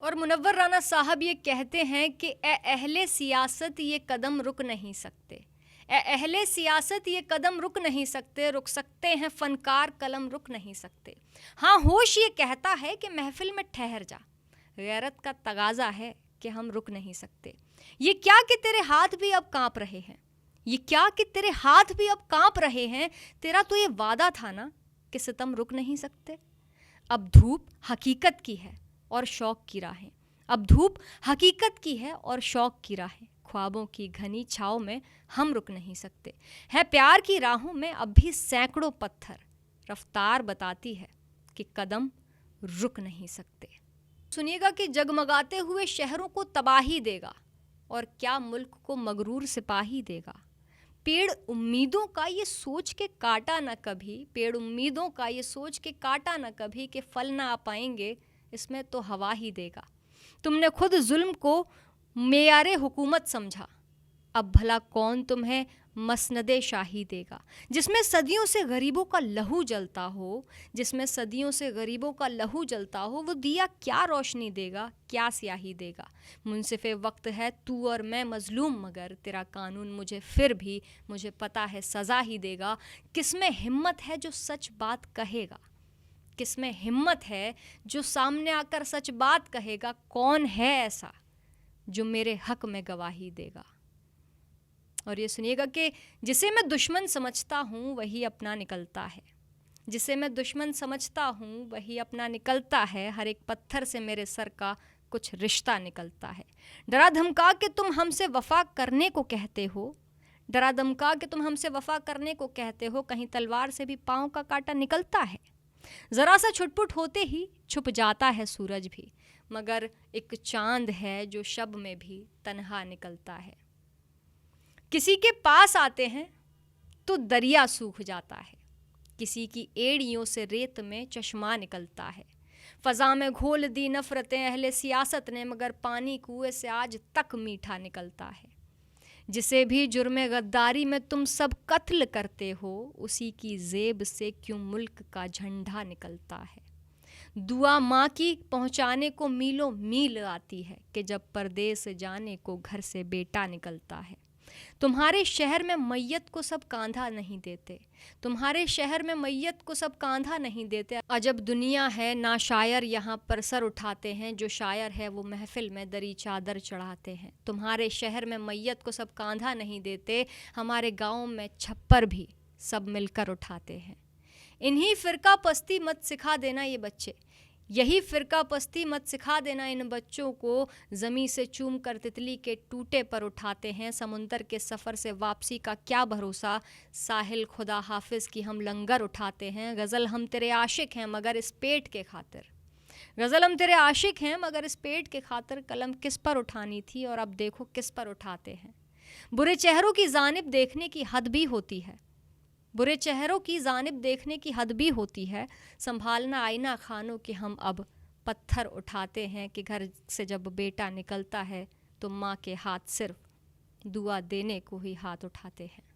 اور منور رانا صاحب یہ کہتے ہیں کہ اے اہل سیاست یہ قدم رک نہیں سکتے، اے اہل سیاست یہ قدم رک نہیں سکتے، رک سکتے ہیں فنکار قلم رک نہیں سکتے۔ ہاں ہوش یہ کہتا ہے کہ محفل میں ٹھہر جا، غیرت کا تقاضا ہے کہ ہم رک نہیں سکتے۔ یہ کیا کہ تیرے ہاتھ بھی اب کانپ رہے ہیں، یہ کیا کہ تیرے ہاتھ بھی اب کانپ رہے ہیں، تیرا تو یہ وعدہ تھا نا کہ ستم رک نہیں سکتے۔ اب دھوپ حقیقت کی ہے اور شوق کی راہیں، اب دھوپ حقیقت کی ہے اور شوق کی راہیں، خوابوں کی گھنی چھاؤں میں ہم رک نہیں سکتے۔ ہے پیار کی راہوں میں اب بھی سینکڑوں پتھر، رفتار بتاتی ہے کہ قدم رک نہیں سکتے۔ سنیے گا کہ جگمگاتے ہوئے شہروں کو تباہی دے گا اور کیا ملک کو مغرور سپاہی دے گا۔ پیڑ امیدوں کا یہ سوچ کے کاٹا نہ کبھی، پیڑ امیدوں کا یہ سوچ کے کاٹا نہ کبھی کہ پھل نہ آ پائیں گے، اس میں تو ہوا ہی دے گا۔ تم نے خود ظلم کو معیار حکومت سمجھا، اب بھلا کون تمہیں مسند شاہی دے گا۔ جس میں صدیوں سے غریبوں کا لہو جلتا ہو، جس میں صدیوں سے غریبوں کا لہو جلتا ہو، وہ دیا کیا روشنی دے گا، کیا سیاہی دے گا۔ منصف وقت ہے تو اور میں مظلوم، مگر تیرا قانون مجھے پھر بھی مجھے پتہ ہے سزا ہی دے گا۔ کس میں ہمت ہے جو سچ بات کہے گا، کس میں ہمت ہے جو سامنے آ کر سچ بات کہے گا، کون ہے ایسا جو میرے حق میں گواہی دے گا۔ اور یہ سنیے گا کہ جسے میں دشمن سمجھتا ہوں وہی اپنا نکلتا ہے، جسے میں دشمن سمجھتا ہوں وہی اپنا نکلتا ہے، ہر ایک پتھر سے میرے سر کا کچھ رشتہ نکلتا ہے۔ ڈرا دھمکا کے تم ہم سے وفا کرنے کو کہتے ہو، ڈرا دھمکا کے تم ہم سے وفا کرنے کو کہتے ہو، کہیں تلوار سے بھی پاؤں کا کانٹا نکلتا ہے۔ ذرا سا چھٹ پٹ ہوتے ہی چھپ جاتا ہے سورج بھی، مگر ایک چاند ہے جو شب میں بھی تنہا نکلتا ہے۔ کسی کے پاس آتے ہیں تو دریا سوکھ جاتا ہے، کسی کی ایڑیوں سے ریت میں چشمہ نکلتا ہے۔ فضا میں گھول دی نفرتیں اہل سیاست نے، مگر پانی کنویں سے آج تک میٹھا نکلتا ہے۔ جسے بھی جرم غداری میں تم سب قتل کرتے ہو، اسی کی زیب سے کیوں ملک کا جھنڈا نکلتا ہے۔ دعا ماں کی پہنچانے کو میلوں میل آتی ہے کہ جب پردیس جانے کو گھر سے بیٹا نکلتا ہے۔ تمہارے شہر میں میت کو سب کاندھا نہیں دیتے، تمہارے شہر میں میت کو سب کاندھا نہیں دیتے۔ عجب دنیا ہے، نا شاعر یہاں پر سر اٹھاتے ہیں، جو شاعر ہے وہ محفل میں دری چادر چڑھاتے ہیں۔ تمہارے شہر میں میت کو سب کاندھا نہیں دیتے، ہمارے گاؤں میں چھپر بھی سب مل کر اٹھاتے ہیں۔ انہی فرقہ پستی مت سکھا دینا یہ بچے، یہی فرقہ پستی مت سکھا دینا ان بچوں کو، زمیں سے چوم کر تتلی کے ٹوٹے پر اٹھاتے ہیں۔ سمندر کے سفر سے واپسی کا کیا بھروسہ، ساحل خدا حافظ کی ہم لنگر اٹھاتے ہیں۔ غزل ہم تیرے عاشق ہیں مگر اس پیٹ کے خاطر، غزل ہم تیرے عاشق ہیں مگر اس پیٹ کے خاطر، قلم کس پر اٹھانی تھی اور اب دیکھو کس پر اٹھاتے ہیں۔ برے چہروں کی جانب دیکھنے کی حد بھی ہوتی ہے، برے چہروں کی جانب دیکھنے کی حد بھی ہوتی ہے، سنبھالنا آئینہ خانوں کے ہم اب پتھر اٹھاتے ہیں کہ گھر سے جب بیٹا نکلتا ہے تو ماں کے ہاتھ صرف دعا دینے کو ہی ہاتھ اٹھاتے ہیں۔